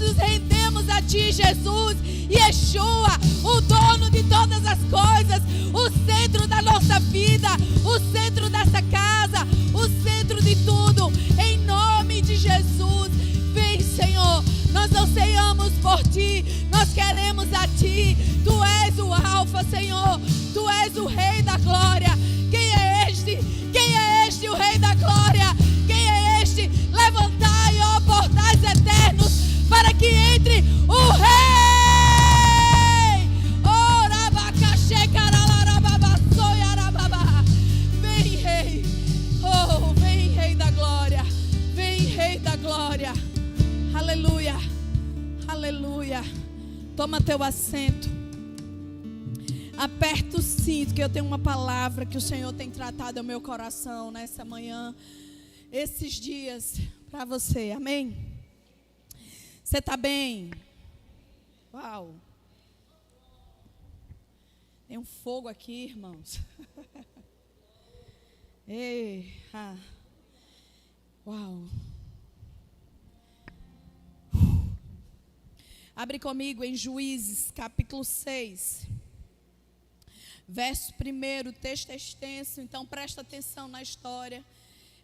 nos rendemos a Ti, Jesus, Yeshua, o dono de todas as coisas, o centro da nossa vida, o centro dessa casa, o centro de tudo, em nome de Jesus. Vem, Senhor, nós anseiamos por Ti, nós queremos a Ti. Tu és o Alfa, Senhor, Tu és o Rei da Glória. Quem é este? Quem é este, o Rei da Glória? Quem é este? Levantai, ó portais eternos, para que entre o Rei. Vem, Rei. Oh, vem, Rei da Glória. Vem, Rei da Glória. Aleluia. Aleluia. Toma teu assento. Aperta o cinto, que eu tenho uma palavra que o Senhor tem tratado ao meu coração nessa manhã, esses dias, para você, amém? Você está bem? Uau! Tem um fogo aqui, irmãos. Ei, uau! Abre comigo em Juízes, capítulo 6. Verso 1, o texto é extenso, então presta atenção na história.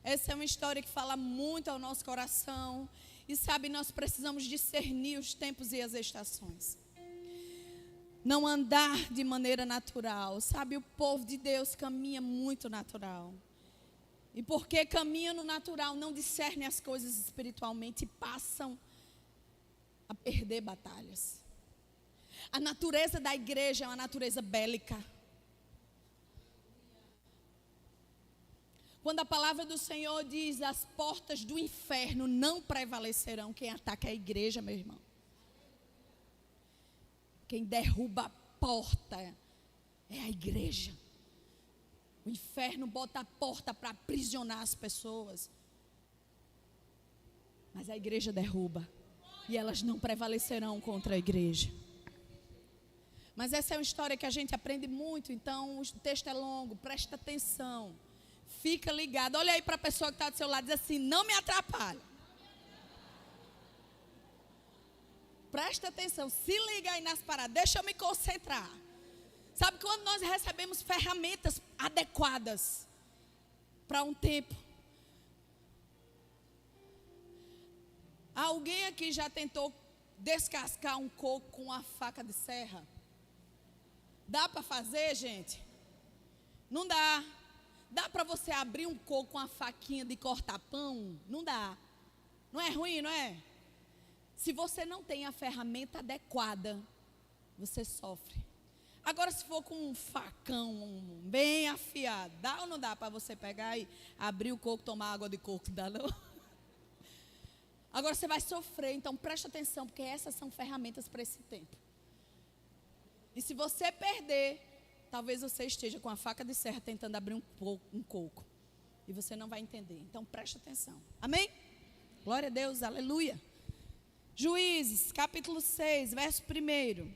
Essa é uma história que fala muito ao nosso coração. E sabe, nós precisamos discernir os tempos e as estações. Não andar de maneira natural. Sabe, o povo de Deus caminha muito natural. E porque caminha no natural, não discerne as coisas espiritualmente e passam a perder batalhas. A natureza da igreja é uma natureza bélica. Quando a palavra do Senhor diz: as portas do inferno não prevalecerão, quem ataca é a igreja, meu irmão. Quem derruba a porta é a igreja. O inferno bota a porta para aprisionar as pessoas. Mas a igreja derruba. E elas não prevalecerão contra a igreja. Mas essa é uma história que a gente aprende muito, então o texto é longo, presta atenção. Fica ligado. Olha aí para a pessoa que está do seu lado e diz assim: não me atrapalha. Presta atenção. Se liga aí nas paradas. Deixa eu me concentrar. Sabe, quando nós recebemos ferramentas adequadas para um tempo. Alguém aqui já tentou descascar um coco com uma faca de serra? Dá para fazer, gente? Não dá. Dá para você abrir um coco com uma faquinha de cortar pão? Não dá. Não é ruim, não é? Se você não tem a ferramenta adequada, você sofre. Agora, se for com um facão bem afiado, dá ou não dá para você pegar e abrir o coco, tomar água de coco? Dá não? Agora você vai sofrer, então preste atenção, porque essas são ferramentas para esse tempo. E se você perder, talvez você esteja com a faca de serra tentando abrir um coco. E você não vai entender. Então preste atenção. Amém? Glória a Deus, aleluia. Juízes, capítulo 6, verso 1.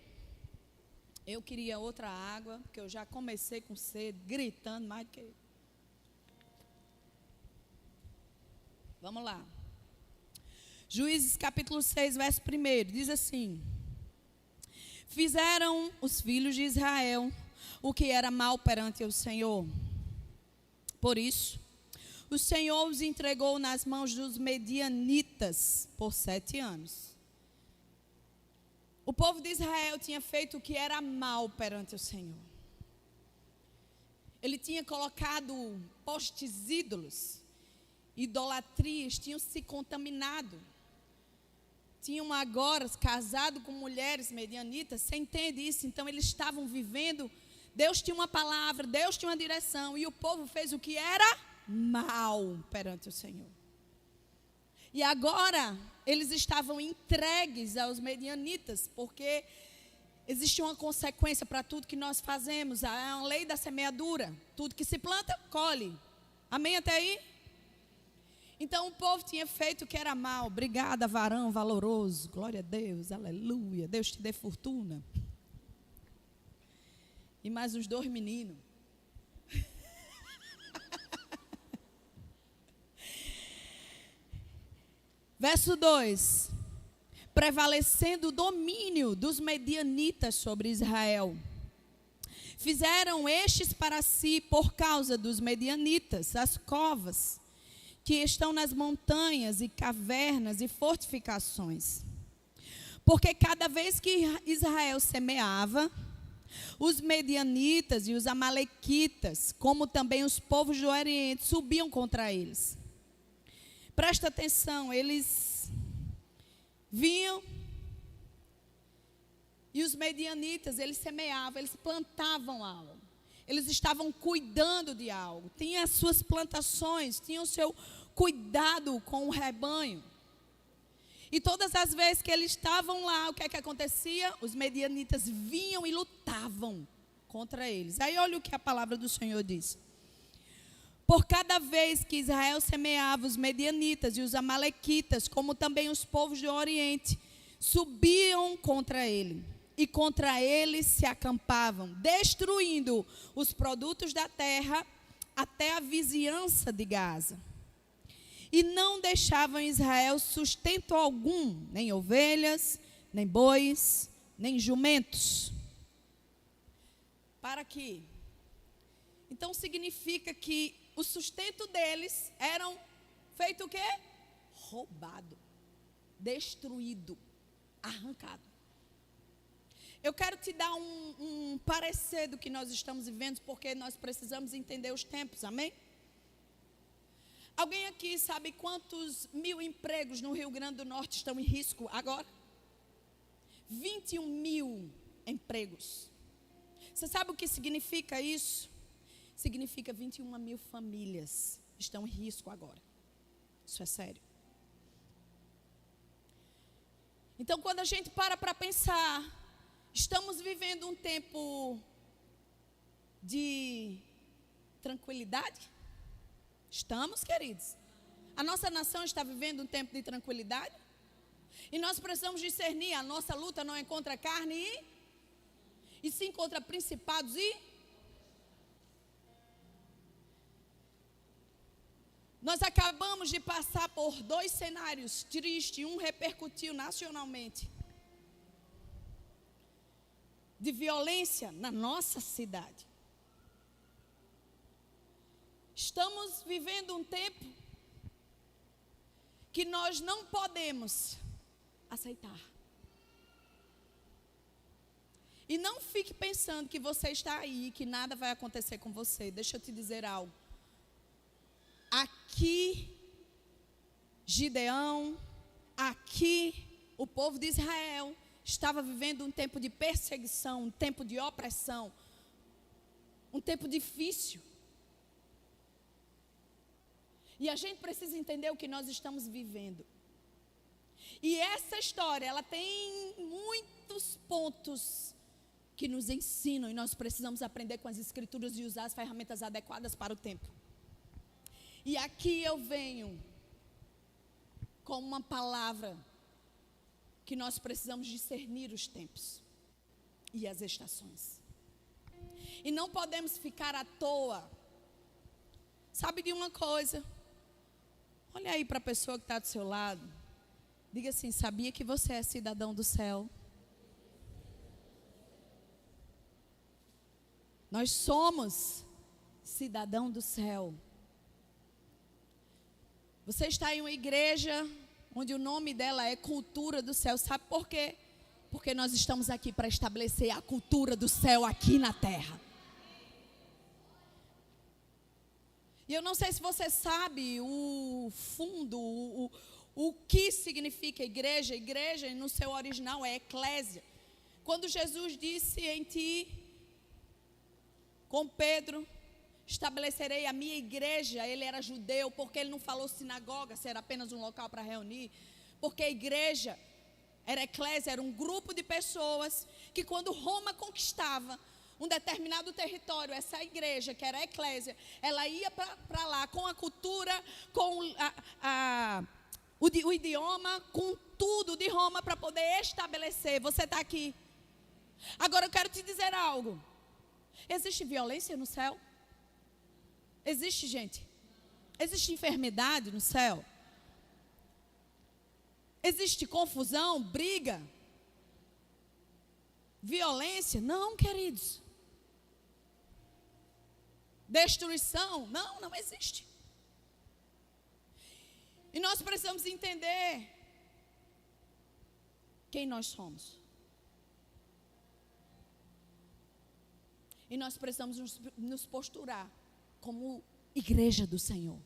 Eu queria outra água, porque eu já comecei com sede, gritando mais do que... Vamos lá. Juízes, capítulo 6, verso 1. Diz assim: fizeram os filhos de Israel o que era mal perante o Senhor. Por isso, o Senhor os entregou nas mãos dos medianitas por 7 anos. O povo de Israel tinha feito o que era mal perante o Senhor. Ele tinha colocado postes ídolos, idolatrias, tinham se contaminado. Tinham agora casado com mulheres medianitas. Você entende isso? Então eles estavam vivendo. Deus tinha uma palavra, Deus tinha uma direção. E o povo fez o que era mal perante o Senhor. E agora eles estavam entregues aos medianitas, porque existe uma consequência para tudo que nós fazemos. É uma lei da semeadura. Tudo que se planta, colhe. Amém até aí? Então o povo tinha feito o que era mal. Obrigada, varão valoroso. Glória a Deus, aleluia. Deus te dê fortuna. E mais uns 2 meninos. Verso 2. prevalecendo o domínio dos medianitas sobre Israel. Fizeram estes para si, por causa dos medianitas, as covas que estão nas montanhas e cavernas e fortificações. Porque cada vez que Israel semeava, os medianitas e os amalequitas, como também os povos do Oriente, subiam contra eles. Presta atenção, eles vinham e os medianitas, eles semeavam, eles plantavam algo. Eles estavam cuidando de algo. Tinham as suas plantações, tinham o seu cuidado com o rebanho. E todas as vezes que eles estavam lá, o que é que acontecia? Os medianitas vinham e lutavam contra eles. Aí olha o que a palavra do Senhor diz. Por cada vez que Israel semeava, os medianitas e os amalequitas, como também os povos do Oriente, subiam contra ele. E contra eles se acampavam, destruindo os produtos da terra até a vizinhança de Gaza. E não deixavam Israel sustento algum, nem ovelhas, nem bois, nem jumentos. Para quê? Então significa que o sustento deles eram feito o quê? Roubado, destruído, arrancado. Eu quero te dar um parecer do que nós estamos vivendo, porque nós precisamos entender os tempos, amém? Alguém aqui sabe quantos 1000 empregos no Rio Grande do Norte estão em risco agora? 21.000 empregos. Você sabe o que significa isso? Significa 21.000 famílias estão em risco agora. Isso é sério. Então, quando a gente para pensar, estamos vivendo um tempo de tranquilidade? Estamos, queridos? A nossa nação está vivendo um tempo de tranquilidade? E nós precisamos discernir, a nossa luta não é contra a carne e sim contra principados e... Nós acabamos de passar por 2 cenários tristes, um repercutiu nacionalmente, de violência na nossa cidade. Estamos vivendo um tempo que nós não podemos aceitar. E não fique pensando que você está aí e que nada vai acontecer com você. Deixa eu te dizer algo. Aqui, Gideão, aqui, o povo de Israel estava vivendo um tempo de perseguição, um tempo de opressão, um tempo difícil. E a gente precisa entender o que nós estamos vivendo. E essa história, ela tem muitos pontos que nos ensinam e nós precisamos aprender com as escrituras e usar as ferramentas adequadas para o tempo. E aqui eu venho com uma palavra que nós precisamos discernir os tempos e as estações. E não podemos ficar à toa. Sabe de uma coisa? Olha aí para a pessoa que está do seu lado. Diga assim, sabia que você é cidadão do céu? Nós somos cidadão do céu. Você está em uma igreja onde o nome dela é Cultura do Céu. Sabe por quê? Porque nós estamos aqui para estabelecer a cultura do céu aqui na terra. E eu não sei se você sabe o fundo, o que significa igreja. Igreja, no seu original, é eclésia. Quando Jesus disse em ti, com Pedro, estabelecerei a minha igreja, ele era judeu, porque ele não falou sinagoga, se era apenas um local para reunir. Porque a igreja era eclésia, era um grupo de pessoas que quando Roma conquistava um determinado território, essa igreja, que era a eclésia, ela ia para lá com a cultura, com o idioma, com tudo de Roma para poder estabelecer. Você está aqui. Agora eu quero te dizer algo. Existe violência no céu? Existe, gente? Existe enfermidade no céu? Existe confusão, briga, violência? Não, queridos. Destruição? Não, não existe. E nós precisamos entender quem nós somos. E nós precisamos nos posturar como igreja do Senhor.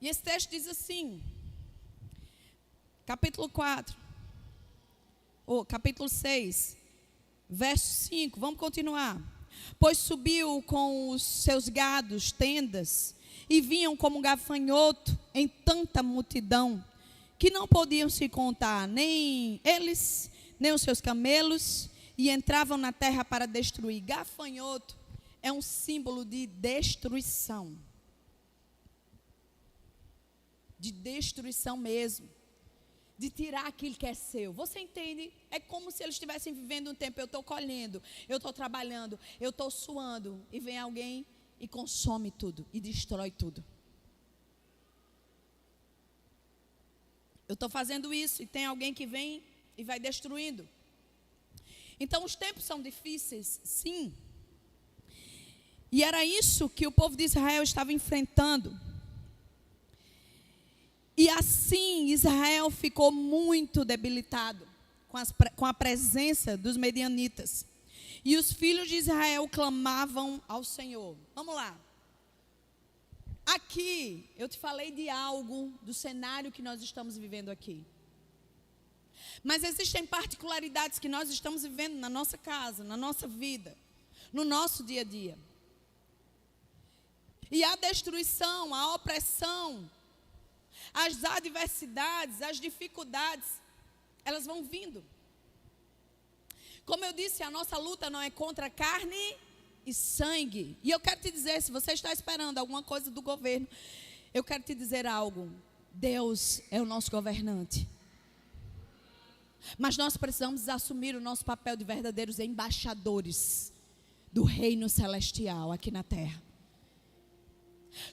E esse texto diz assim, capítulo 4, ou capítulo 6, verso 5, vamos continuar. Pois subiu com os seus gados, tendas, e vinham como gafanhoto em tanta multidão, que não podiam se contar, nem eles, nem os seus camelos, e entravam na terra para destruir. Gafanhoto é um símbolo de destruição. De destruição mesmo. De tirar aquilo que é seu. Você entende? É como se eles estivessem vivendo um tempo. Eu estou colhendo, eu estou trabalhando, eu estou suando. E vem alguém e consome tudo. E destrói tudo. Eu estou fazendo isso. E tem alguém que vem e vai destruindo. Então os tempos são difíceis, sim. E era isso que o povo de Israel estava enfrentando. E assim Israel ficou muito debilitado com a presença dos medianitas. E os filhos de Israel clamavam ao Senhor. Vamos lá. Aqui eu te falei de algo, do cenário que nós estamos vivendo aqui. Mas existem particularidades que nós estamos vivendo na nossa casa, na nossa vida, no nosso dia a dia. E a destruição, a opressão, as adversidades, as dificuldades, elas vão vindo. Como eu disse, a nossa luta não é contra carne e sangue. E eu quero te dizer, se você está esperando alguma coisa do governo, eu quero te dizer algo. Deus é o nosso governante. Mas nós precisamos assumir o nosso papel de verdadeiros embaixadores do reino celestial aqui na terra.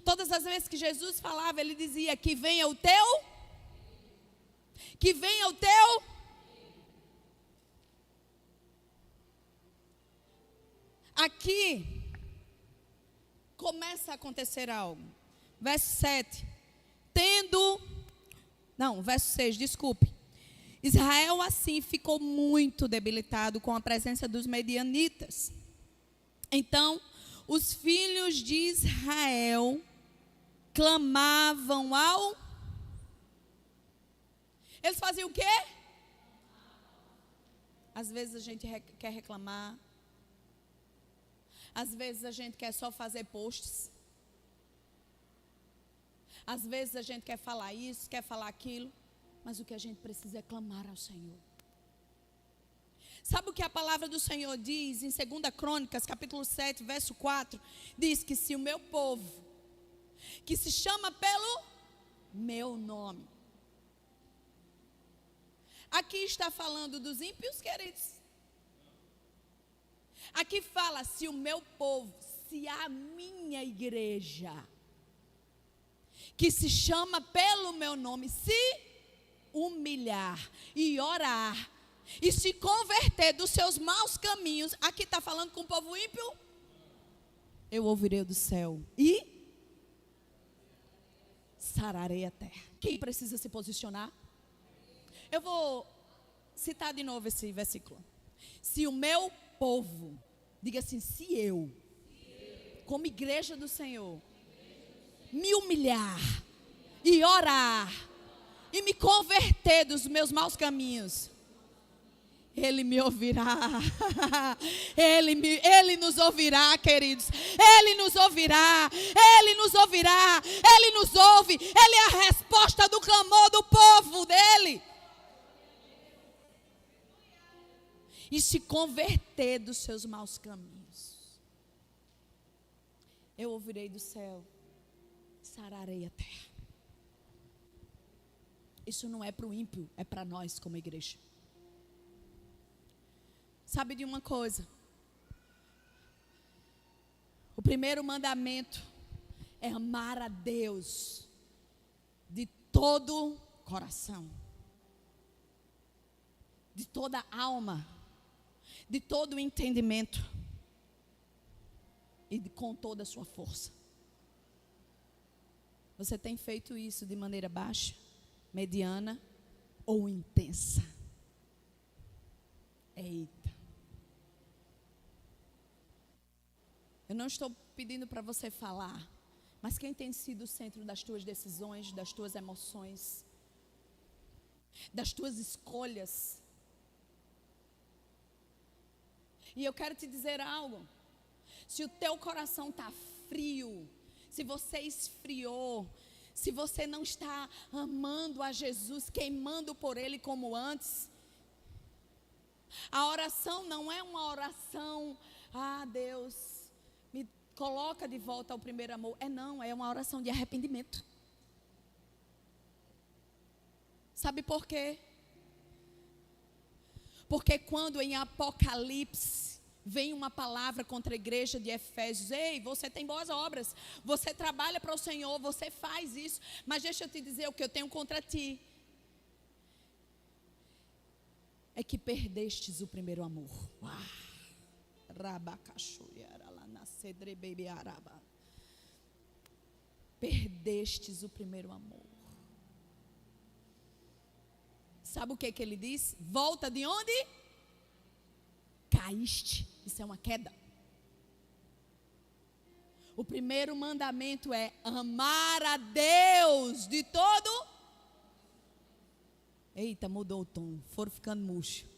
Todas as vezes que Jesus falava, ele dizia que venha o teu, que venha o teu. Aqui começa a acontecer algo. Verso 7. Verso 6, desculpe. Israel assim ficou muito debilitado com a presença dos medianitas. Então, os filhos de Israel clamavam ao... Eles faziam o quê? Às vezes a gente quer reclamar. Às vezes a gente quer só fazer posts. Às vezes a gente quer falar isso, quer falar aquilo. Mas o que a gente precisa é clamar ao Senhor. Sabe o que a palavra do Senhor diz em 2 Crônicas, capítulo 7, verso 4? Diz que se o meu povo, que se chama pelo meu nome. Aqui está falando dos ímpios, queridos. Aqui fala, se o meu povo, se a minha igreja, que se chama pelo meu nome, se humilhar e orar e se converter dos seus maus caminhos. Aqui está falando com o povo ímpio. Eu ouvirei do céu e sararei a terra. Quem precisa se posicionar? Eu vou citar de novo esse versículo. Se o meu povo, diga assim, se eu, como igreja do Senhor, me humilhar e orar e me converter dos meus maus caminhos, Ele me ouvirá. Ele nos ouvirá, queridos. Ele nos ouvirá. Ele nos ouvirá. Ele nos ouve. Ele é a resposta do clamor do povo dele. E se converter dos seus maus caminhos, eu ouvirei do céu, sararei a terra. Isso não é para o ímpio, é para nós como igreja. Sabe de uma coisa? O primeiro mandamento é amar a Deus de todo coração, de toda a alma, de todo o entendimento e com toda a sua força. Você tem feito isso de maneira baixa, mediana ou intensa? Eita. Eu não estou pedindo para você falar, mas quem tem sido o centro das tuas decisões, das tuas emoções, das tuas escolhas? E eu quero te dizer algo. Se o teu coração está frio, se você esfriou, se você não está amando a Jesus, queimando por Ele como antes, a oração não é uma oração, Deus, me coloca de volta ao primeiro amor. Não, é uma oração de arrependimento. Sabe por quê? Porque quando em Apocalipse vem uma palavra contra a igreja de Efésios: ei, você tem boas obras, você trabalha para o Senhor, você faz isso, mas deixa eu te dizer o que eu tenho contra ti. É que perdestes o primeiro amor. Perdestes o primeiro amor. Sabe o que ele diz? Volta de onde? Caíste. Isso é uma queda. O primeiro mandamento é amar a Deus de todo. Eita, mudou o tom. Foram ficando murcho.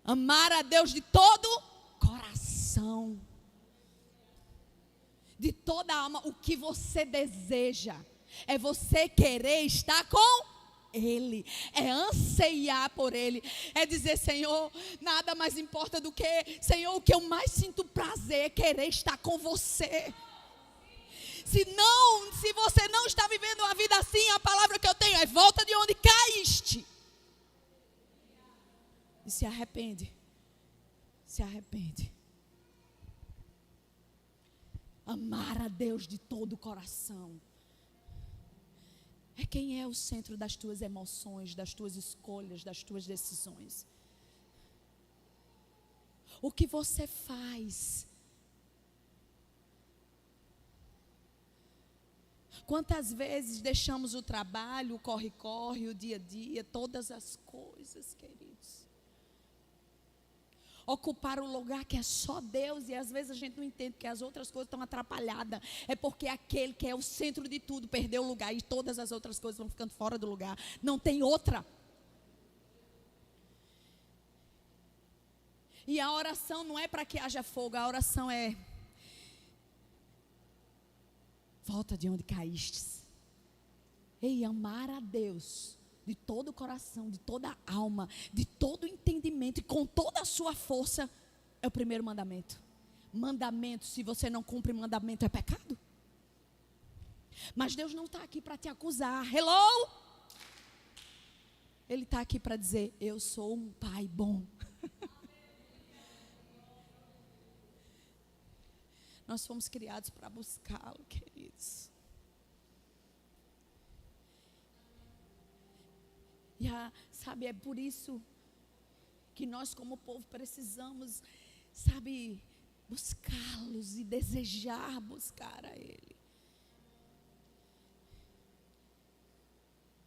Amar a Deus de todo coração, de toda a alma. O que você deseja é você querer estar com Ele, é anseiar por Ele, é dizer: Senhor, nada mais importa do que, Senhor, o que eu mais sinto prazer é querer estar com você. Se você não está vivendo uma vida assim, a palavra que eu tenho é: volta de onde caíste e se arrepende. Se arrepende. Amar a Deus de todo o coração é quem é o centro das tuas emoções, das tuas escolhas, das tuas decisões. O que você faz? Quantas vezes deixamos o trabalho, o corre-corre, o dia a dia, todas as coisas, queridos, ocupar o lugar que é só Deus, e às vezes a gente não entende que as outras coisas estão atrapalhadas. É porque aquele que é o centro de tudo perdeu o lugar e todas as outras coisas vão ficando fora do lugar. Não tem outra. E a oração não é para que haja fogo, a oração é: volta de onde caíste. Ei, amar a Deus de todo o coração, de toda a alma, de todo o entendimento e com toda a sua força é o primeiro mandamento. Mandamento, se você não cumpre mandamento, é pecado. Mas Deus não está aqui para te acusar. Hello? Ele está aqui para dizer: eu sou um pai bom. Nós fomos criados para buscá-lo, queridos. E sabe, é por isso que nós como povo precisamos, sabe, buscá-los e desejar buscar a Ele.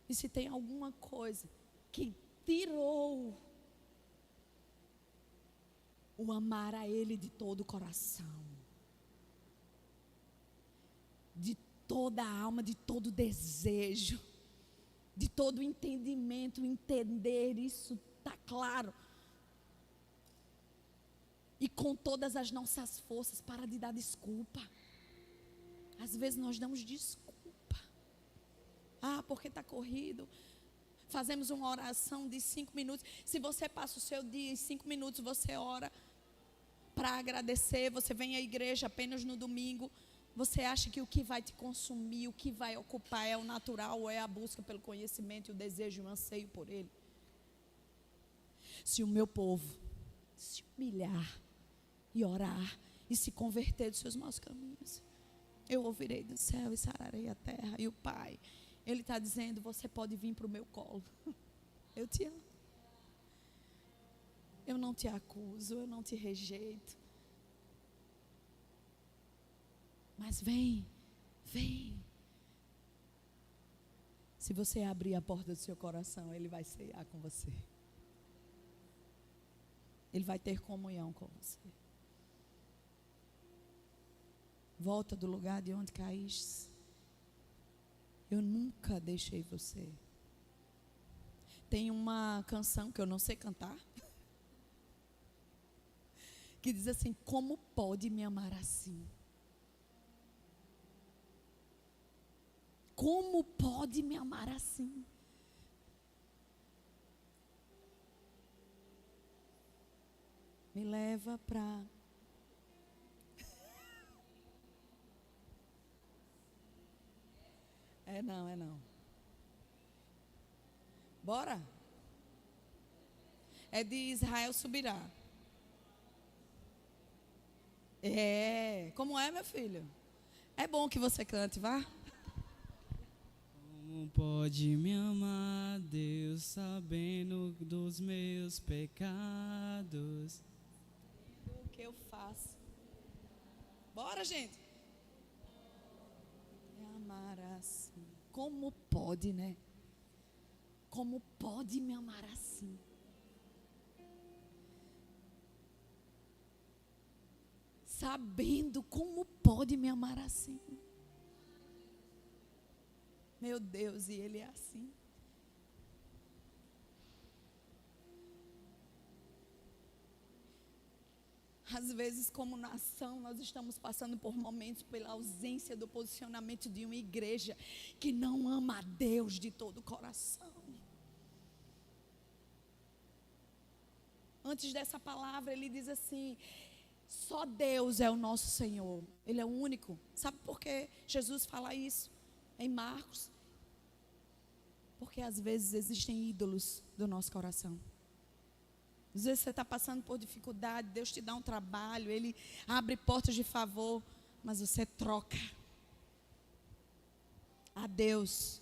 E se tem alguma coisa que tirou o amar a Ele de todo o coração, de toda a alma, de todo o desejo, de todo o entendimento, entender isso, está claro. E com todas as nossas forças, para de dar desculpa. Às vezes nós damos desculpa. Porque está corrido. Fazemos uma oração de 5 minutos. Se você passa o seu dia em 5 minutos, você ora para agradecer. Você vem à igreja apenas no domingo. Você acha que o que vai te consumir, o que vai ocupar é o natural ou é a busca pelo conhecimento, o desejo e o anseio por Ele? Se o meu povo se humilhar e orar e se converter dos seus maus caminhos, Eu ouvirei do céu e sararei a terra. E o Pai, Ele está dizendo, você pode vir para o meu colo. Eu te amo. Eu não te acuso, eu não te rejeito. Mas vem, vem. Se você abrir a porta do seu coração, Ele vai ceiar com você. Ele vai ter comunhão com você. Volta do lugar de onde caíste. Eu nunca deixei você. Tem uma canção que eu não sei cantar, que diz assim, como pode me amar assim? Como pode me amar assim? Me leva para... É não. Bora? É de Israel subirá. Como é, meu filho? É bom que você cante, vá. Como pode me amar, Deus, sabendo dos meus pecados? O que eu faço? Bora, gente. Me amar assim. Como pode, né? Como pode me amar assim? Sabendo como pode me amar assim? Meu Deus, e Ele é assim. Às vezes, como nação, nós estamos passando por momentos pela ausência do posicionamento de uma igreja que não ama a Deus de todo o coração. Antes dessa palavra, ele diz assim, só Deus é o nosso Senhor. Ele é o único. Sabe por que Jesus fala isso em Marcos? Porque às vezes existem ídolos do nosso coração. Às vezes você está passando por dificuldade, Deus te dá um trabalho, Ele abre portas de favor, mas você troca a Deus.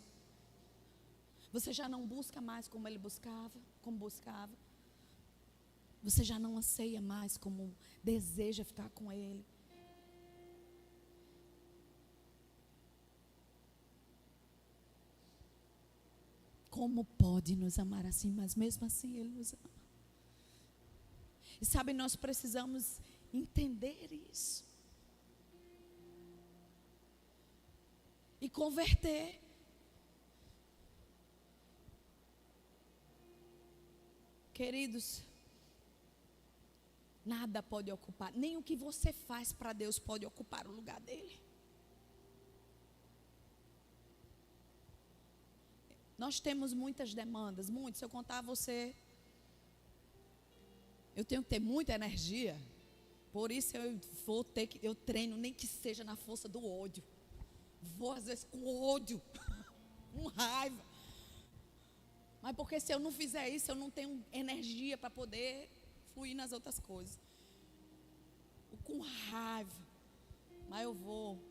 Você já não busca mais como Ele buscava, como buscava. Você já não anseia mais como deseja ficar com Ele. Como pode nos amar assim, mas mesmo assim Ele nos ama. E sabe, nós precisamos entender isso. E converter. Queridos, nada pode ocupar, nem o que você faz para Deus pode ocupar o lugar dele. Nós temos muitas demandas, muitas. Se eu contar a você, eu tenho que ter muita energia. Por isso eu treino, nem que seja na força do ódio. Vou às vezes com ódio, com raiva. Mas porque se eu não fizer isso, eu não tenho energia para poder fluir nas outras coisas. Com raiva. Mas eu vou.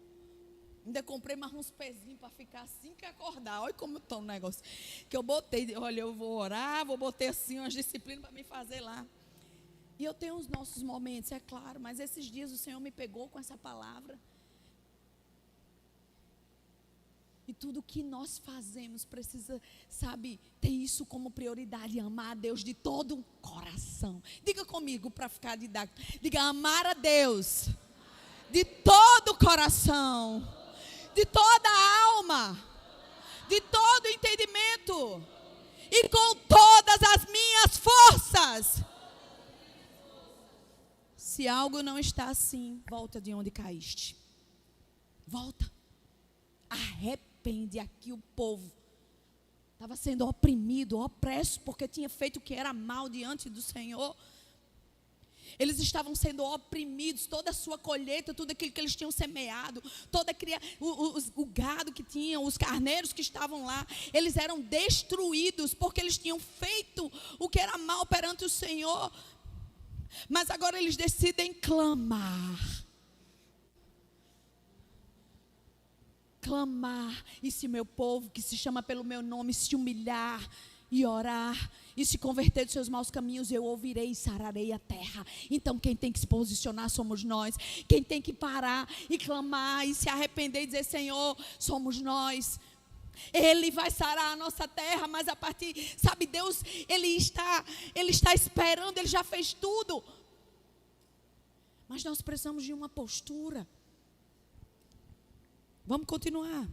Ainda comprei mais uns pezinhos para ficar assim que acordar. Olha como está o negócio. Que eu botei, olha, eu vou orar, botei assim umas disciplinas para me fazer lá. E eu tenho os nossos momentos, é claro, mas esses dias o Senhor me pegou com essa palavra. E tudo que nós fazemos precisa, sabe, ter isso como prioridade, amar a Deus de todo o coração. Diga comigo para ficar didático. Diga, amar a Deus de todo o coração, de toda a alma, de todo o entendimento e com todas as minhas forças. Se algo não está assim, volta de onde caíste. Volta. Arrepende. Aqui o povo estava sendo oprimido, opresso, porque tinha feito o que era mal diante do Senhor. Eles estavam sendo oprimidos, toda a sua colheita, tudo aquilo que eles tinham semeado, o gado que tinham, os carneiros que estavam lá, eles eram destruídos, porque eles tinham feito o que era mal perante o Senhor. Mas agora eles decidem clamar. clamar, e se meu povo, que se chama pelo meu nome, se humilhar e orar, e se converter dos seus maus caminhos, eu ouvirei e sararei a terra. Então quem tem que se posicionar somos nós. Quem tem que parar e clamar e se arrepender e dizer: Senhor, somos nós. Ele vai sarar a nossa terra, mas a partir, sabe, Deus, Ele está esperando, Ele já fez tudo. Mas nós precisamos de uma postura. Vamos continuar.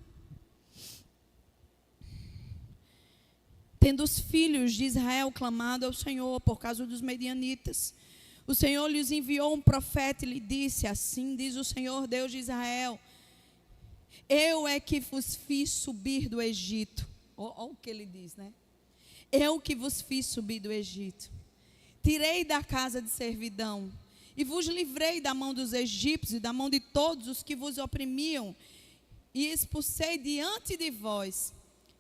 Tendo os filhos de Israel clamado ao Senhor por causa dos medianitas, o Senhor lhes enviou um profeta e lhe disse: assim diz o Senhor Deus de Israel, eu é que vos fiz subir do Egito. Olha o que ele diz, né? Eu que vos fiz subir do Egito, tirei da casa de servidão, e vos livrei da mão dos egípcios e da mão de todos os que vos oprimiam, e expulsei diante de vós,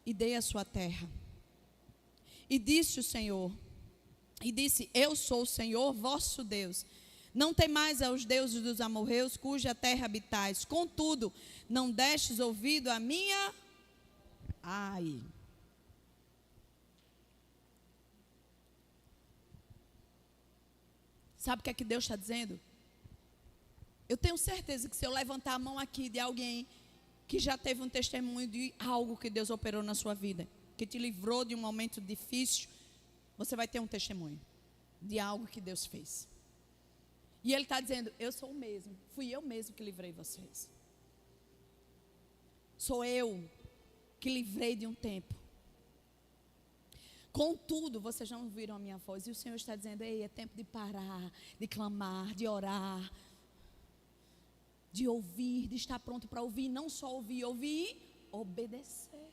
e dei a sua terra. E disse o Senhor, e disse: eu sou o Senhor vosso Deus. Não temais aos deuses dos amorreus, cuja terra habitais. Contudo, não destes ouvido a minha... Ai. Sabe o que é que Deus está dizendo? Eu tenho certeza que se eu levantar a mão aqui de alguém que já teve um testemunho de algo que Deus operou na sua vida, que te livrou de um momento difícil, você vai ter um testemunho de algo que Deus fez. E Ele está dizendo: eu sou o mesmo, fui eu mesmo que livrei vocês. Sou eu que livrei de um tempo. Contudo, vocês não ouviram a minha voz. E o Senhor está dizendo: ei, é tempo de parar, de clamar, de orar, de ouvir, de estar pronto para ouvir. Não só ouvir, ouvir e obedecer.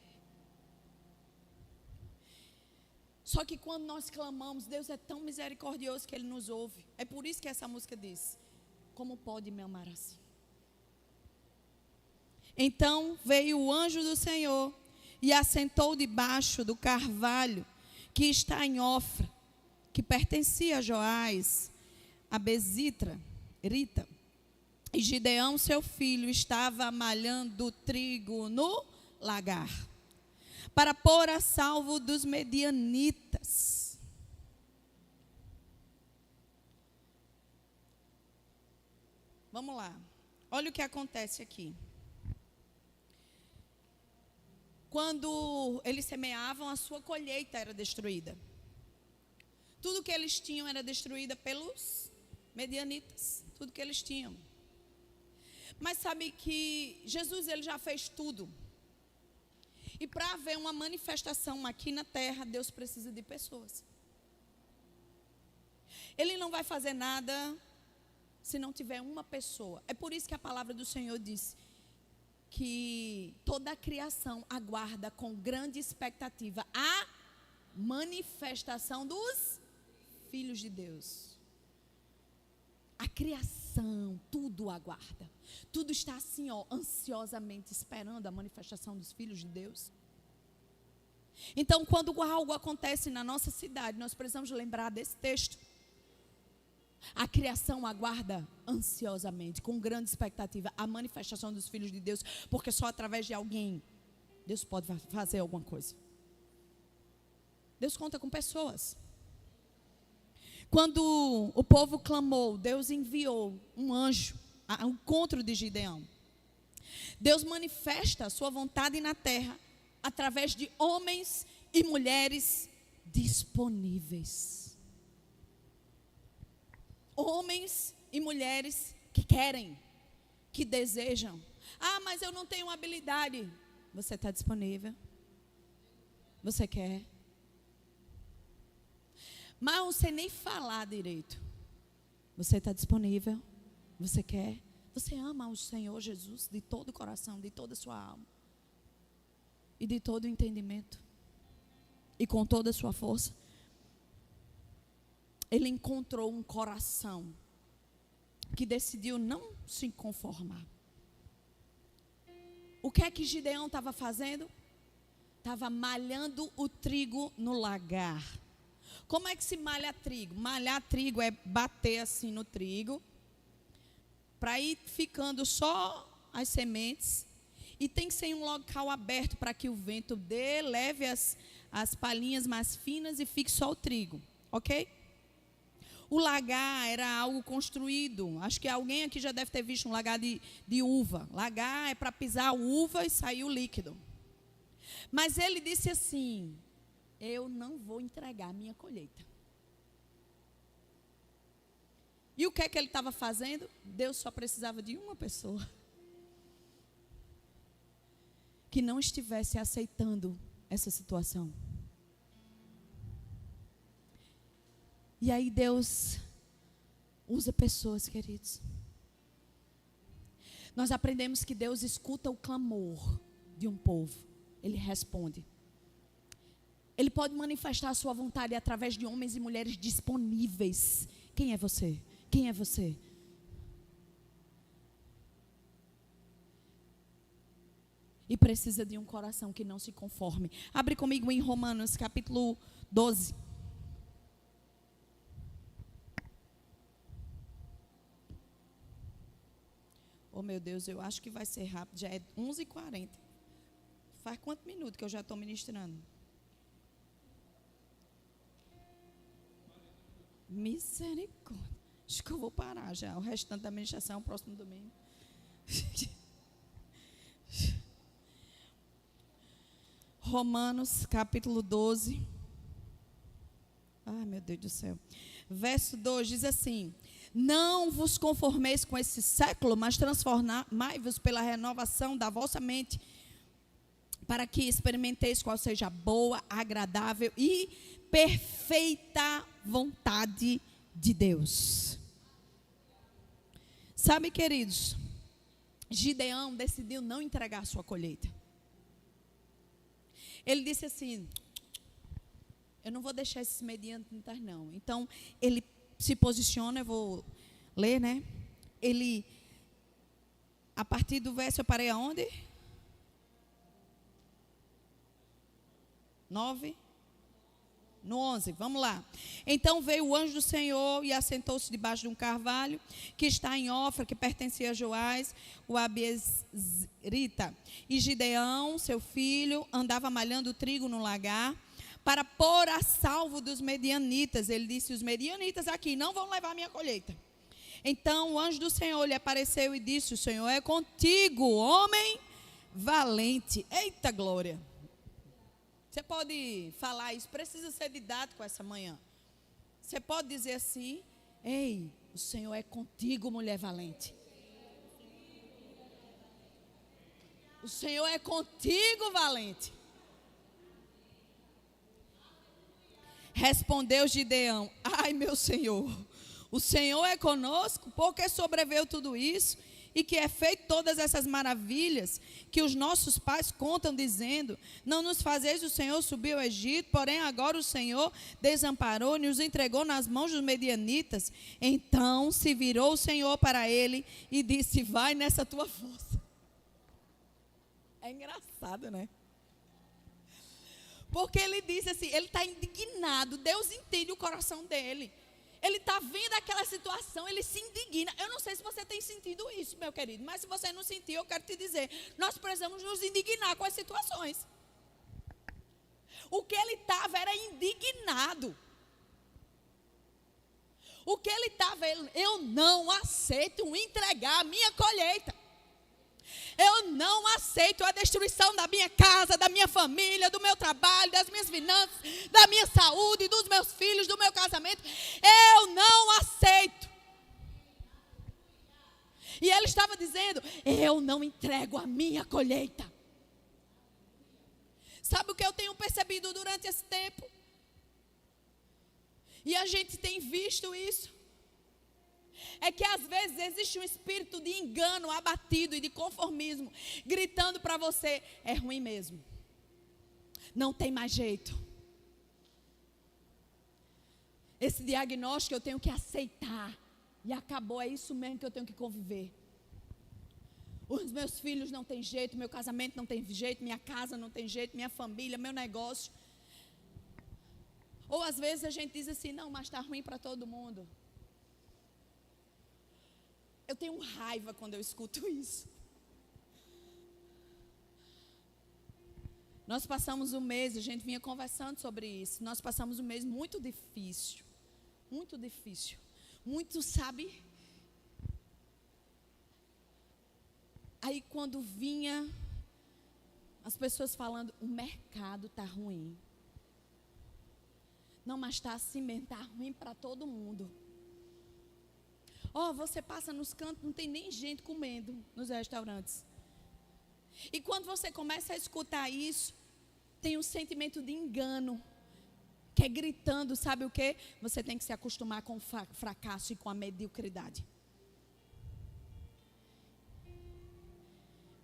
Só que quando nós clamamos, Deus é tão misericordioso que Ele nos ouve. É por isso que essa música diz: como pode me amar assim? Então veio o anjo do Senhor e assentou debaixo do carvalho que está em Ofra, que pertencia a Joás, a Bezitra, Rita. E Gideão, seu filho, estava malhando trigo no lagar, para pôr a salvo dos medianitas. Vamos lá. Olha o que acontece aqui. Quando eles semeavam, a sua colheita era destruída. Tudo que eles tinham era destruído pelos medianitas. Tudo que eles tinham. Mas sabe que Jesus, Ele já fez tudo. E para haver uma manifestação aqui na terra, Deus precisa de pessoas. Ele não vai fazer nada se não tiver uma pessoa. É por isso que a palavra do Senhor diz que toda a criação aguarda com grande expectativa a manifestação dos filhos de Deus. A criação, tudo aguarda. Tudo está assim, ó, ansiosamente esperando a manifestação dos filhos de Deus. Então, quando algo acontece na nossa cidade, nós precisamos lembrar desse texto. A criação aguarda ansiosamente, com grande expectativa, a manifestação dos filhos de Deus, porque só através de alguém Deus pode fazer alguma coisa. Deus conta com pessoas. Quando o povo clamou, Deus enviou um anjo ao encontro de Gideão. Deus manifesta a sua vontade na terra através de homens e mulheres disponíveis. Homens e mulheres que querem, que desejam. Ah, mas eu não tenho habilidade. Você está disponível? Você quer? Mas eu não sei nem falar direito. Você está disponível? Você quer? Você ama o Senhor Jesus de todo o coração, de toda a sua alma. E de todo o entendimento. E com toda a sua força. Ele encontrou um coração que decidiu não se conformar. O que é que Gideão estava fazendo? Estava malhando o trigo no lagar. Como é que se malha trigo? Malhar trigo é bater assim no trigo, para ir ficando só as sementes, E tem que ser em um local aberto para que o vento dê, leve as palhinhas mais finas e fique só o trigo, ok? O lagar era algo construído. Acho que alguém aqui já deve ter visto um lagar de uva. Lagar é para pisar a uva e sair o líquido. Mas ele disse assim: eu não vou entregar a minha colheita. E o que é que ele estava fazendo? Deus só precisava de uma pessoa que não estivesse aceitando essa situação. E aí Deus usa pessoas, queridos. Nós aprendemos que Deus escuta o clamor de um povo. Ele responde. Ele pode manifestar a sua vontade através de homens e mulheres disponíveis. Quem é você? Quem é você? E precisa de um coração que não se conforme. Abre comigo em Romanos capítulo 12. Oh, meu Deus, eu acho que vai ser rápido. Já é 11h40. Faz quantos minutos que eu já estou ministrando? Misericórdia. Acho que eu vou parar já. O restante da ministração, próximo domingo. Romanos, capítulo 12. Ai, meu Deus do céu. Verso 2 diz assim: não vos conformeis com esse século, mas transformai-vos pela renovação da vossa mente, para que experimenteis qual seja a boa, agradável e perfeita vontade de Deus. Sabe, queridos, Gideão decidiu não entregar sua colheita. Ele disse assim: eu não vou deixar esses medianitas não. Então, ele se posiciona, eu vou ler, né? Ele, a partir do verso, eu parei aonde? 9? No 11, vamos lá. Então veio o anjo do Senhor e assentou-se debaixo de um carvalho que está em Ofra, que pertencia a Joás, o Abiezrita. E Gideão, seu filho, andava malhando trigo no lagar para pôr a salvo dos medianitas. Ele disse: os medianitas aqui não vão levar a minha colheita. Então o anjo do Senhor lhe apareceu e disse: o Senhor é contigo, homem valente. Eita glória! Você pode falar isso, precisa ser didático essa manhã. Você pode dizer assim: ei, o Senhor é contigo, mulher valente. O Senhor é contigo, valente. Respondeu Gideão: ai, meu Senhor, o Senhor é conosco, porque sobreveio tudo isso, e que é feito todas essas maravilhas que os nossos pais contam, dizendo: não nos fazeis o Senhor subir ao Egito, porém agora o Senhor desamparou e nos entregou nas mãos dos medianitas. Então se virou o Senhor para ele e disse: vai nessa tua força. É engraçado, né? Porque ele disse assim, ele está indignado. Deus entende o coração dele. Ele está vendo aquela situação, ele se indigna. Eu não sei se você tem sentido isso, meu querido, mas se você não sentiu, eu quero te dizer: nós precisamos nos indignar com as situações. O que ele estava era indignado. O que ele estava, eu não aceito entregar a minha colheita. Eu não aceito a destruição da minha casa, da minha família, do meu trabalho, das minhas finanças, da minha saúde, dos meus filhos, do meu casamento. Eu não aceito. E ele estava dizendo: eu não entrego a minha colheita. Sabe o que eu tenho percebido durante esse tempo? E a gente tem visto isso. É que às vezes existe um espírito de engano abatido e de conformismo, gritando para você: é ruim mesmo, não tem mais jeito. Esse diagnóstico eu tenho que aceitar, e acabou, é isso mesmo que eu tenho que conviver. Os meus filhos não tem jeito, meu casamento não tem jeito, minha casa não tem jeito, minha família, meu negócio. Ou às vezes a gente diz assim: não, mas está ruim para todo mundo. Eu tenho raiva quando eu escuto isso. Nós passamos um mês, a gente vinha conversando sobre isso. Nós passamos um mês muito difícil. Muito difícil. Muito, sabe? Aí quando vinha as pessoas falando, o mercado está ruim. Não, mas está assim mesmo, está ruim para todo mundo. Você passa nos cantos, não tem nem gente comendo nos restaurantes. E quando você começa a escutar isso, tem um sentimento de engano, que é gritando, sabe o quê? Você tem que se acostumar com o fracasso e com a mediocridade.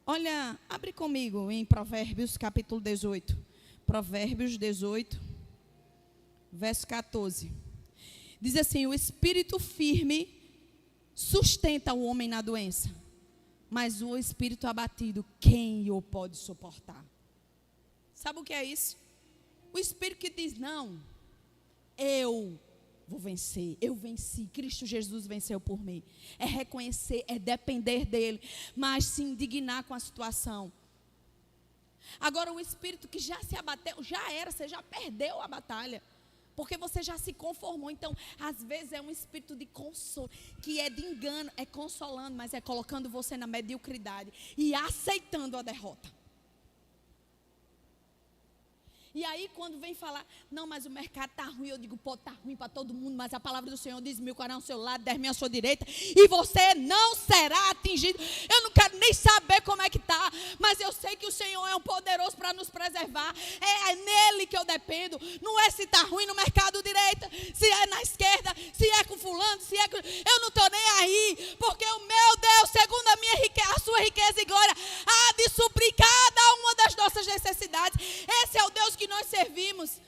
Olha, abre comigo em Provérbios capítulo 18. Provérbios 18, verso 14. Diz assim: o espírito firme sustenta o homem na doença, mas o espírito abatido, quem o pode suportar? Sabe o que é isso? O espírito que diz, não, eu vou vencer, eu venci, Cristo Jesus venceu por mim. É reconhecer, é depender dele, mas se indignar com a situação. Agora o espírito que já se abateu, já era, você já perdeu a batalha. Porque você já se conformou. Então, às vezes é um espírito de consolo, que é de engano, é consolando, mas é colocando você na mediocridade e aceitando a derrota. E aí quando vem falar, não, mas o mercado está ruim, eu digo, está ruim para todo mundo, mas a palavra do Senhor diz, 1000 cairão ao seu lado, 10.000 à sua direita, e você não será atingido. Eu não quero nem saber como é que está, mas eu sei que o Senhor é um poderoso para nos preservar. É nele que eu dependo. Não é se está ruim no mercado direita, se é na esquerda, se é com fulano, se é com... Eu não estou nem aí, porque o meu Deus, segundo a minha riqueza, a sua riqueza e glória, há de suprir cada uma das nossas necessidades. Esse é o Deus que nós servimos.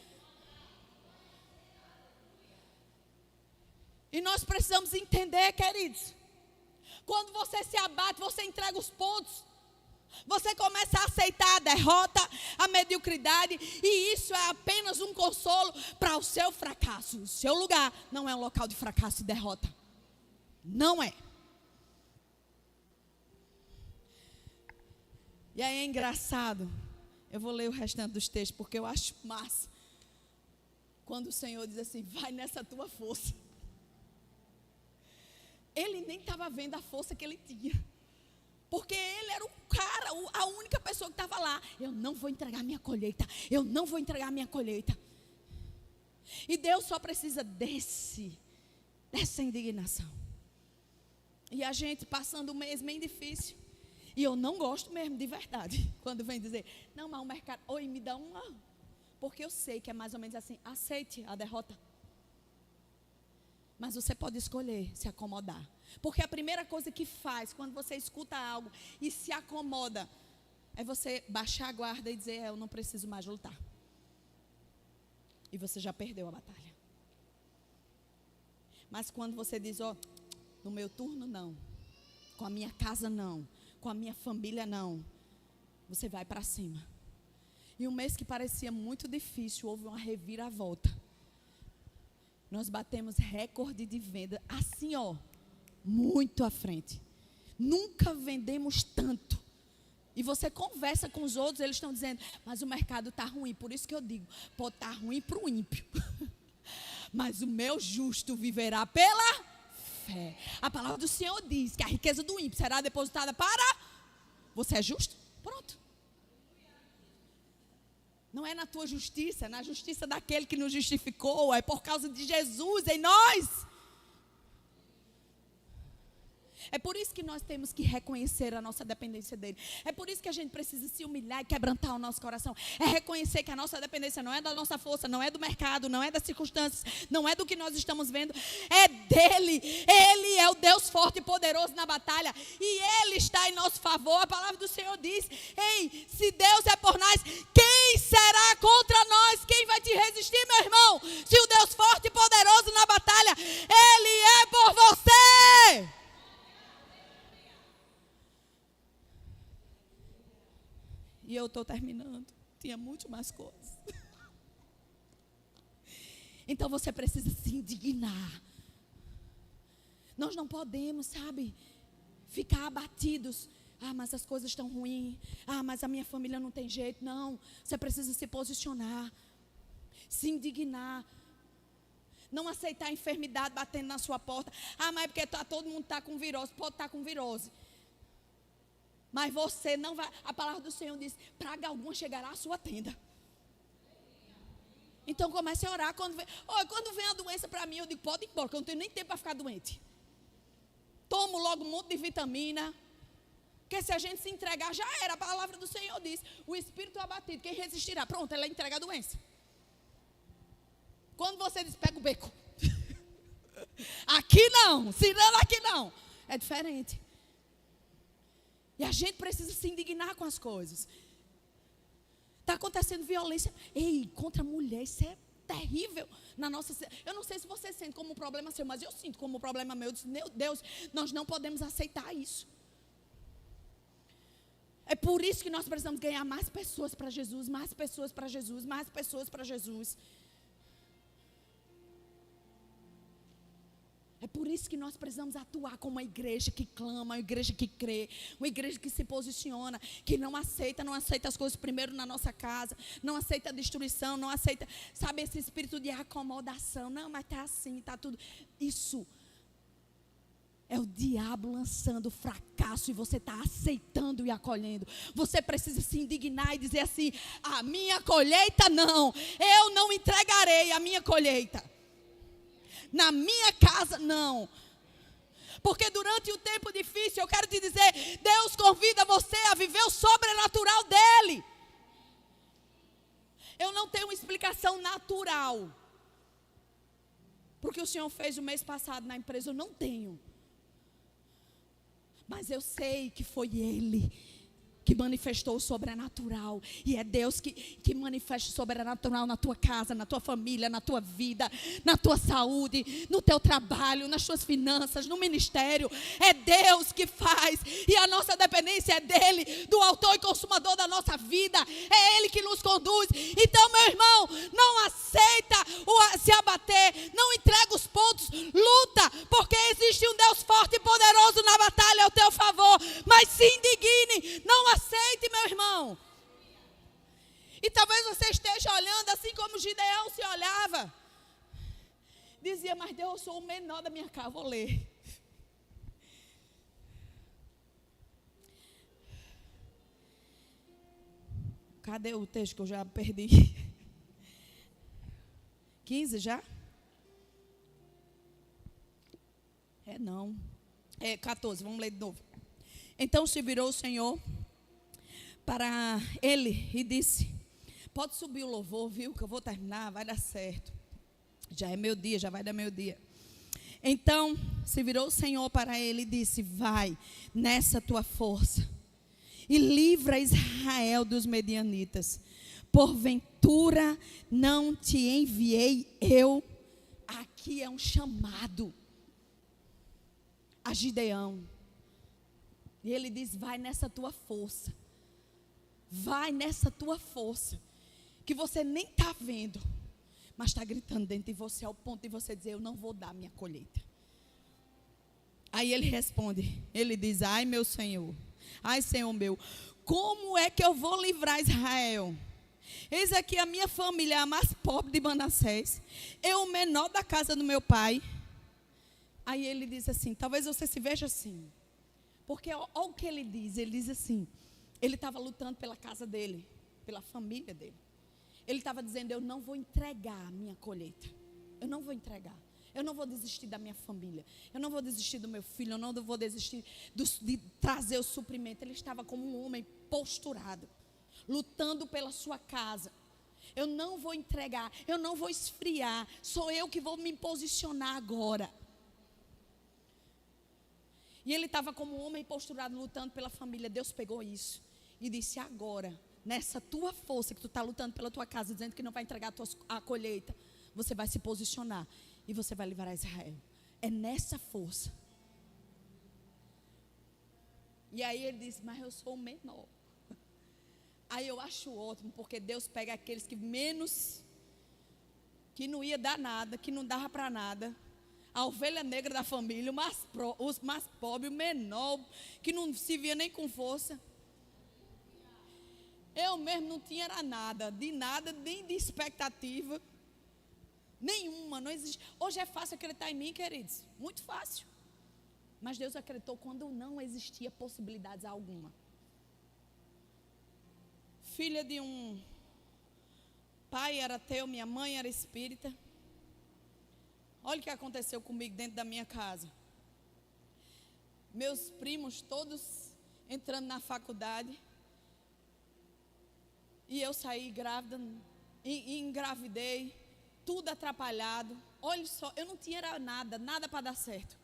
E nós precisamos entender, queridos, quando você se abate, você entrega os pontos, você começa a aceitar a derrota, a mediocridade, e isso é apenas um consolo para o seu fracasso. O seu lugar não é um local de fracasso e derrota. Não é. E aí é engraçado. Eu vou ler o restante dos textos, porque eu acho massa. Quando o Senhor diz assim, vai nessa tua força. Ele nem estava vendo a força que ele tinha. Porque ele era o cara, a única pessoa que estava lá. Eu não vou entregar minha colheita. Eu não vou entregar minha colheita. E Deus só precisa dessa indignação. E a gente passando um mês bem difícil. E eu não gosto mesmo, de verdade, quando vem dizer, não, mas o mercado, oi, me dá uma. Porque eu sei que é mais ou menos assim, aceite a derrota. Mas você pode escolher se acomodar. Porque a primeira coisa que faz, quando você escuta algo e se acomoda, é você baixar a guarda e dizer, eu não preciso mais lutar. E você já perdeu a batalha. Mas quando você diz, no meu turno não, com a minha casa não, com a minha família não, você vai para cima. E um mês que parecia muito difícil, houve uma reviravolta. Nós batemos recorde de venda, assim muito à frente. Nunca vendemos tanto. E você conversa com os outros, eles estão dizendo, mas o mercado está ruim. Por isso que eu digo, pode estar ruim para o ímpio. Mas o meu justo viverá pela fé. A palavra do Senhor diz que a riqueza do ímpio será depositada para... Você é justo? Pronto. Não é na tua justiça, é na justiça daquele que nos justificou. É por causa de Jesus em nós. É por isso que nós temos que reconhecer a nossa dependência dele. É por isso que a gente precisa se humilhar e quebrantar o nosso coração. É reconhecer que a nossa dependência não é da nossa força, não é do mercado, não é das circunstâncias, não é do que nós estamos vendo. É dele. Ele é o Deus forte e poderoso na batalha. E ele está em nosso favor. A palavra do Senhor diz, ei, se Deus é por nós, quem será contra nós? Quem vai te resistir, meu irmão? Se o Deus forte e poderoso na batalha, ele é por você. E eu estou terminando. Tinha muito mais coisas. Então você precisa se indignar. Nós não podemos, ficar abatidos. Ah, mas as coisas estão ruins. Ah, mas a minha família não tem jeito. Não, você precisa se posicionar, se indignar. Não aceitar a enfermidade batendo na sua porta. Ah, mas é porque todo mundo está com virose. Pode estar com virose. Mas você não vai. A palavra do Senhor diz: praga alguma chegará à sua tenda. Então comece a orar. Quando vem a doença para mim, eu digo: pode ir embora, que eu não tenho nem tempo para ficar doente. Tomo logo um monte de vitamina. Porque se a gente se entregar, já era. A palavra do Senhor diz: o espírito abatido, quem resistirá? Pronto, ela entrega a doença. Quando você diz: pega o beco. Aqui não, Cirano, aqui não. É diferente. E a gente precisa se indignar com as coisas. Está acontecendo violência. Ei, contra a mulher, isso é terrível na nossa. Eu não sei se você sente como um problema seu, mas eu sinto como um problema meu. Eu disse: meu Deus, nós não podemos aceitar isso. É por isso que nós precisamos ganhar mais pessoas para Jesus, mais pessoas para Jesus, mais pessoas para Jesus. É por isso que nós precisamos atuar como uma igreja que clama, uma igreja que crê, uma igreja que se posiciona, que não aceita as coisas primeiro na nossa casa, não aceita a destruição, não aceita, sabe, esse espírito de acomodação. Não, mas está assim, está tudo. Isso é o diabo lançando fracasso e você está aceitando e acolhendo. Você precisa se indignar e dizer assim: a minha colheita não, eu não entregarei a minha colheita. Na minha casa, não. Porque durante o tempo difícil, eu quero te dizer, Deus convida você a viver o sobrenatural dEle. Eu não tenho uma explicação natural. Porque o Senhor fez o mês passado na empresa, eu não tenho. Mas eu sei que foi Ele que manifestou o sobrenatural. E é Deus que manifesta o sobrenatural na tua casa, na tua família, na tua vida, na tua saúde, no teu trabalho, nas tuas finanças, no ministério. É Deus que faz. E a nossa dependência é dEle, do autor e consumador da nossa vida. É Ele que nos conduz. Então, meu irmão, não aceita se abater. Não entrega os pontos. Luta, porque existe um Deus forte e poderoso na batalha ao teu favor. Mas se indigne. Não aceite, meu irmão. E talvez você esteja olhando assim como Gideão se olhava. Dizia: mas Deus, eu sou o menor da minha casa. Vou ler. Cadê o texto que eu já perdi? 15 já? Não. 14, vamos ler de novo. Então se virou o Senhor para ele e disse: pode subir o louvor, viu, que eu vou terminar, vai dar certo. Já é meu dia, já vai dar meu dia. Então se virou o Senhor para ele e disse: vai nessa tua força e livra Israel dos medianitas. Porventura não te enviei eu? Aqui é um chamado a Gideão. E ele diz: vai nessa tua força. Vai nessa tua força. Que você nem está vendo, mas está gritando dentro de você, ao ponto de você dizer: eu não vou dar minha colheita. Aí ele responde, ele diz: ai meu Senhor, ai Senhor meu, como é que eu vou livrar Israel? Eis aqui a minha família, a mais pobre de Manassés, eu o menor da casa do meu pai. Aí ele diz assim, talvez você se veja assim, porque olha o que ele diz assim, ele estava lutando pela casa dele, pela família dele. Ele estava dizendo: eu não vou entregar a minha colheita, eu não vou entregar, eu não vou desistir da minha família, eu não vou desistir do meu filho, eu não vou desistir de trazer o suprimento. Ele estava como um homem posturado, lutando pela sua casa. Eu não vou entregar, eu não vou esfriar, sou eu que vou me posicionar agora. E ele estava como um homem posturado, lutando pela família. Deus pegou isso e disse: agora, nessa tua força que tu está lutando pela tua casa, dizendo que não vai entregar a colheita, você vai se posicionar e você vai livrar Israel. É nessa força. E aí ele disse: mas eu sou o menor. Aí eu acho ótimo, porque Deus pega aqueles que menos, que não ia dar nada, que não dava para nada. A ovelha negra da família, o mais pobre, o menor, que não se via nem com força. Eu mesmo não tinha nada, nem de expectativa nenhuma, não existe. Hoje é fácil acreditar em mim, queridos, muito fácil. Mas Deus acreditou quando não existia possibilidades alguma. Filha de um pai era ateu, minha mãe era espírita. Olha o que aconteceu comigo dentro da minha casa. Meus primos todos entrando na faculdade. E eu saí grávida, e engravidei, tudo atrapalhado. Olha só, eu não tinha nada para dar certo.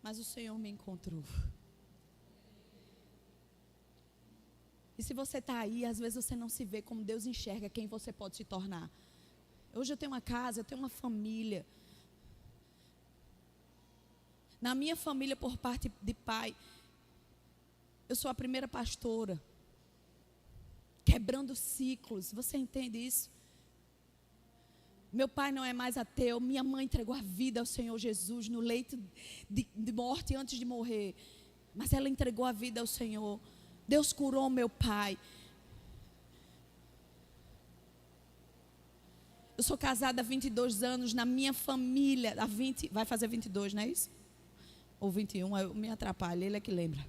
Mas o Senhor me encontrou. E se você está aí, às vezes você não se vê como Deus enxerga quem você pode se tornar. Hoje eu tenho uma casa, eu tenho uma família. Na minha família, por parte de pai, eu sou a primeira pastora. Quebrando ciclos, você entende isso? Meu pai não é mais ateu, minha mãe entregou a vida ao Senhor Jesus no leito de morte antes de morrer. Mas ela entregou a vida ao Senhor. Deus curou meu pai. Eu sou casada há 22 anos, na minha família, vai fazer 22, não é isso? Ou 21, eu me atrapalho, ele é que lembra.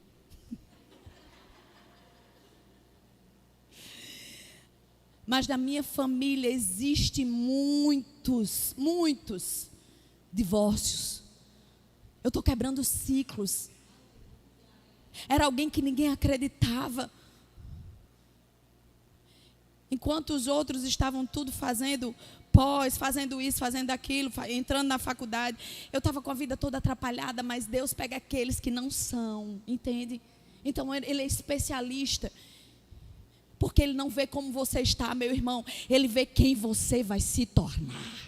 Mas na minha família existem muitos divórcios. Eu estou quebrando ciclos. Era alguém que ninguém acreditava. Enquanto os outros estavam tudo fazendo fazendo isso, fazendo aquilo, entrando na faculdade, eu estava com a vida toda atrapalhada, mas Deus pega aqueles que não são, entende? Então Ele é especialista. Porque Ele não vê como você está, meu irmão. Ele vê quem você vai se tornar.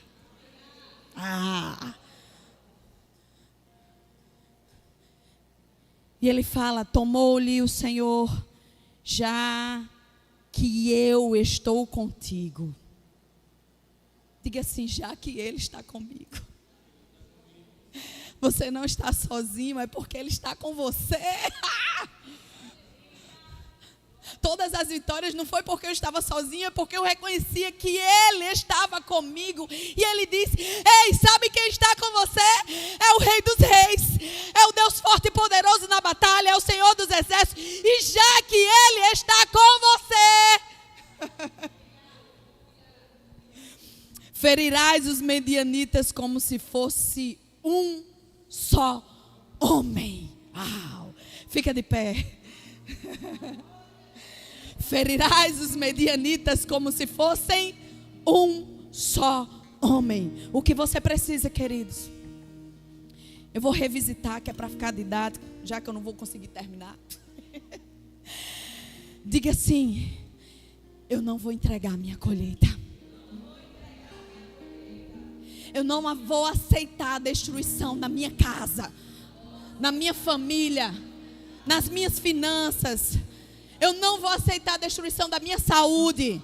E Ele fala: tomou-lhe o Senhor, já que eu estou contigo. Diga assim: já que Ele está comigo. Você não está sozinho, é porque Ele está com você. Todas as vitórias não foi porque eu estava sozinha, é porque eu reconhecia que Ele estava comigo. E Ele disse: ei, sabe quem está com você? É o Rei dos Reis, é o Deus forte e poderoso na batalha, é o Senhor dos Exércitos. E já que Ele está com você, ferirás os medianitas como se fosse um só homem. Fica de pé. Ferirás os medianitas como se fossem um só homem. O que você precisa, queridos? Eu vou revisitar, que é para ficar didático, já que eu não vou conseguir terminar. Diga assim: eu não vou entregar minha colheita. Eu não vou aceitar a destruição na minha casa, na minha família, nas minhas finanças. Eu não vou aceitar a destruição da minha saúde.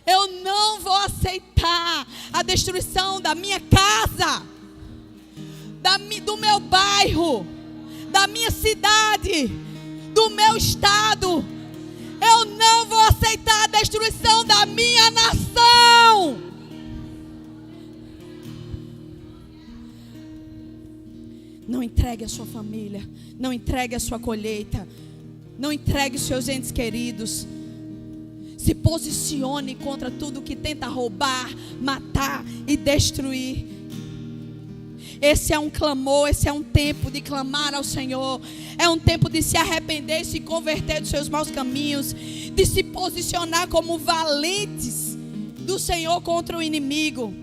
Eu não vou aceitar a destruição da minha casa, do meu bairro, da minha cidade, do meu estado. Eu não vou aceitar a destruição da minha nação. Não entregue a sua família, não entregue a sua colheita, não entregue os seus entes queridos. Se posicione contra tudo que tenta roubar, matar e destruir. Esse é um clamor, esse é um tempo de clamar ao Senhor. É um tempo de se arrepender e se converter dos seus maus caminhos, de se posicionar como valentes do Senhor contra o inimigo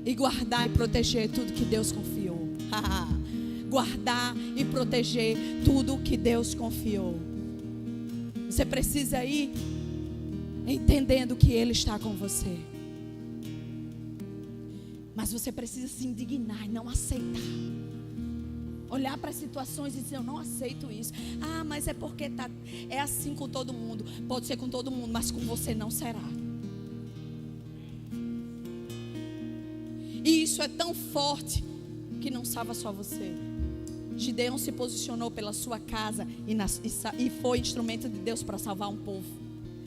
e guardar e proteger tudo que Deus confiou. Guardar e proteger tudo que Deus confiou. Você precisa ir entendendo que Ele está com você. Mas você precisa se indignar e não aceitar. Olhar para as situações e dizer: eu não aceito isso. Mas é porque é assim com todo mundo. Pode ser com todo mundo, mas com você não será. E isso é tão forte que não salva só você. Gideão se posicionou pela sua casa e foi instrumento de Deus para salvar um povo.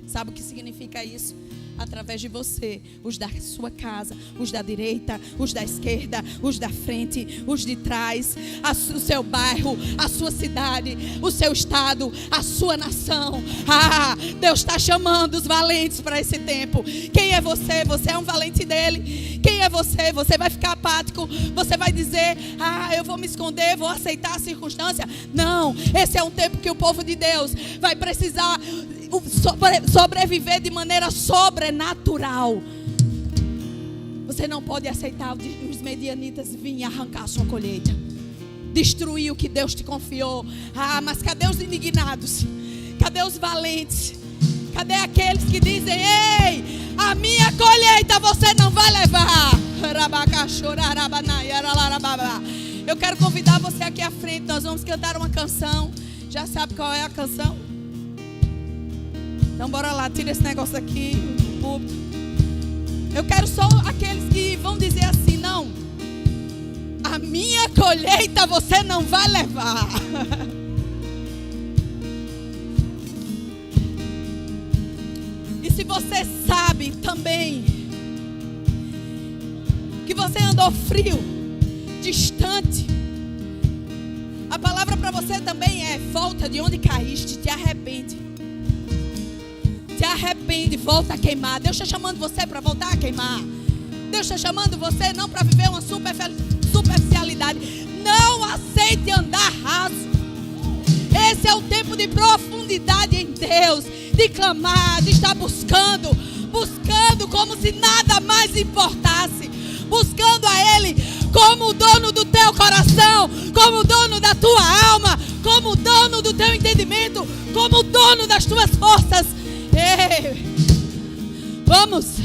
Sabe o que significa isso? Através de você, os da sua casa, os da direita, os da esquerda, os da frente, os de trás, o seu bairro, a sua cidade, o seu estado, a sua nação. Deus está chamando os valentes para esse tempo. Quem é você? Você é um valente dele. Quem é você? Você vai ficar apático? Você vai dizer, eu vou me esconder, vou aceitar a circunstância? Não, esse é um tempo que o povo de Deus vai precisar sobreviver de maneira sobrenatural. Você não pode aceitar os medianitas virem arrancar a sua colheita, destruir o que Deus te confiou. Mas cadê os indignados? Cadê os valentes? Cadê aqueles que dizem, ei, a minha colheita você não vai levar? Eu quero convidar você aqui à frente. Nós vamos cantar uma canção. Já sabe qual é a canção? Então bora lá, tira esse negócio aqui, público. Eu quero só aqueles que vão dizer assim, não, a minha colheita você não vai levar. E se você sabe também que você andou frio, distante, a palavra para você também é: volta de onde caíste, te arrepende. Se arrepende, volta a queimar. Deus está chamando você para voltar a queimar. Deus está chamando você não para viver uma superficialidade. Não aceite andar raso. Esse é o tempo de profundidade em Deus, de clamar, de estar buscando como se nada mais importasse, buscando a Ele como o dono do teu coração, como o dono da tua alma, como o dono do teu entendimento, como o dono das tuas forças. Ei, vamos,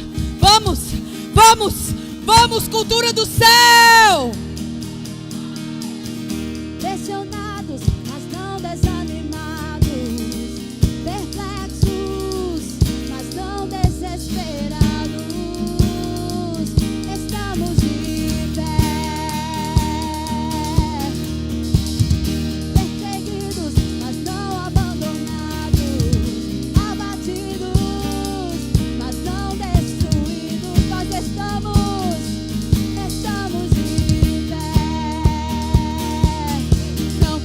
cultura do céu. Pressionados, mas não desanimados, perplexos, mas não desesperados. Estamos de pé, perseguidos, mas não abandonados, abatidos, mas não destruídos. Nós estamos de pé. Não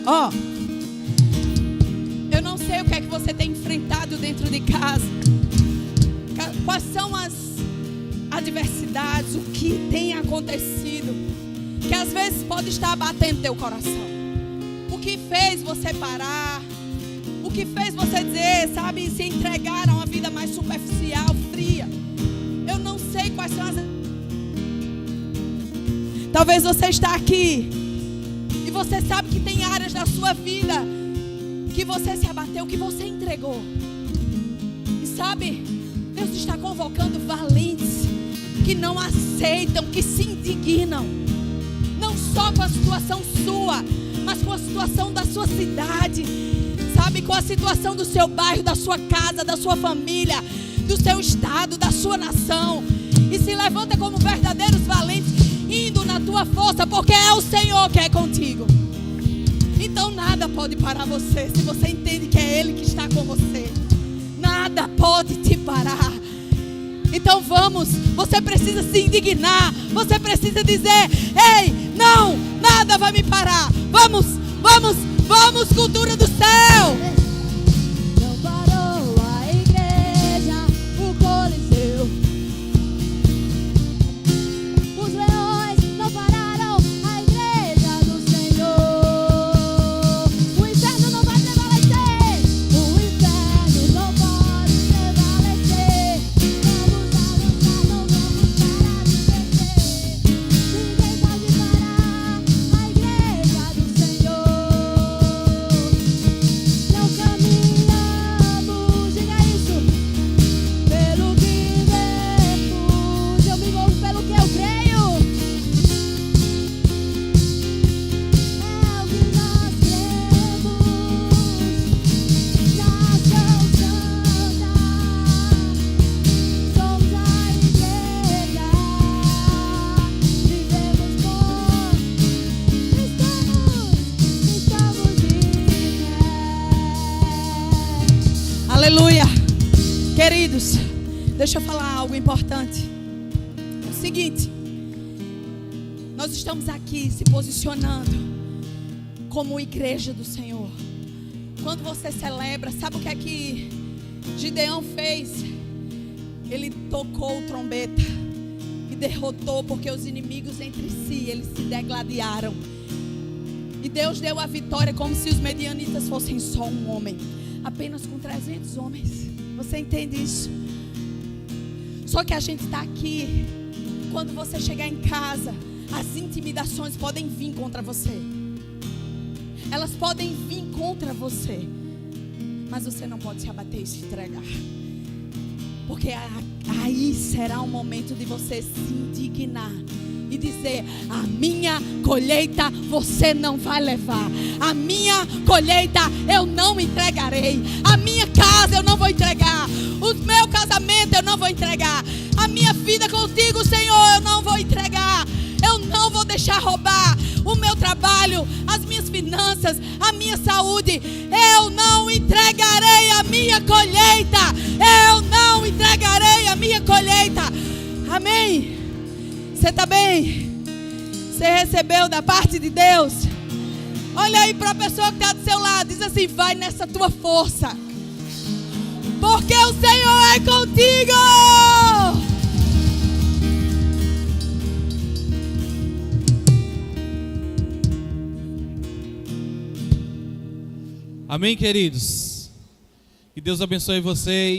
Ó, eu não sei o que é que você tem enfrentado dentro de casa. Quais são as adversidades, o que tem acontecido, que às vezes pode estar abatendo teu coração. O que fez você parar? O que fez você dizer, sabe, se entregar a uma vida mais superficial, fria? Eu não sei quais são as... Talvez você está aqui e você sabe que tem áreas da sua vida que você se abateu, que você entregou. E sabe, Deus está convocando valentes que não aceitam, que se indignam, não só com a situação sua, mas com a situação da sua cidade, sabe, com a situação do seu bairro, da sua casa, da sua família, do seu estado, da sua nação. E se levanta como verdadeiros valentes, indo na tua força, porque é o Senhor que é contigo. Então nada pode parar você, se você entende que é Ele que está com você. Nada pode te parar. Então vamos, você precisa se indignar, você precisa dizer: ei, não, nada vai me parar. Vamos, vamos, vamos, cultura do céu. Não parou a igreja, o Coliseu. Os leões não pararam a igreja do Senhor. O inferno não vai prevalecer. O inferno não pode prevalecer. Vamos avançar, não vamos parar de crescer. Ninguém pode parar a igreja do Senhor. Não caminhamos, diga isso, pelo que vemos. Eu me movo pelo que eu creio. É o que nós cremos. Nação Santa, somos a igreja. Vivemos por, estamos de pé. Aleluia. Queridos, deixa eu falar algo importante. É o seguinte: nós estamos aqui se posicionando como igreja do Senhor. Quando você celebra, sabe o que é que Gideão fez? Ele tocou trombeta e derrotou, porque os inimigos entre si, eles se degladiaram. E Deus deu a vitória como se os medianitas fossem só um homem, apenas com 300 homens. Você entende isso? Só que a gente está aqui. Quando você chegar em casa, as intimidações podem vir contra você. Elas podem vir contra você, mas você não pode se abater e se entregar, porque aí será um momento de você se indignar e dizer: a minha colheita você não vai levar, a minha colheita eu não entregarei, a minha casa eu não vou entregar, o meu casamento eu não vou entregar, a minha vida contigo, Senhor, eu não vou entregar. Eu não vou deixar roubar o meu trabalho, as minhas finanças, a minha saúde. Eu não entregarei a minha colheita. Eu não entregarei a minha colheita. Amém? Você está bem? Você recebeu da parte de Deus? Olha aí para a pessoa que está do seu lado. Diz assim: vai nessa tua força, porque o Senhor é contigo. Amém, queridos? Que Deus abençoe vocês.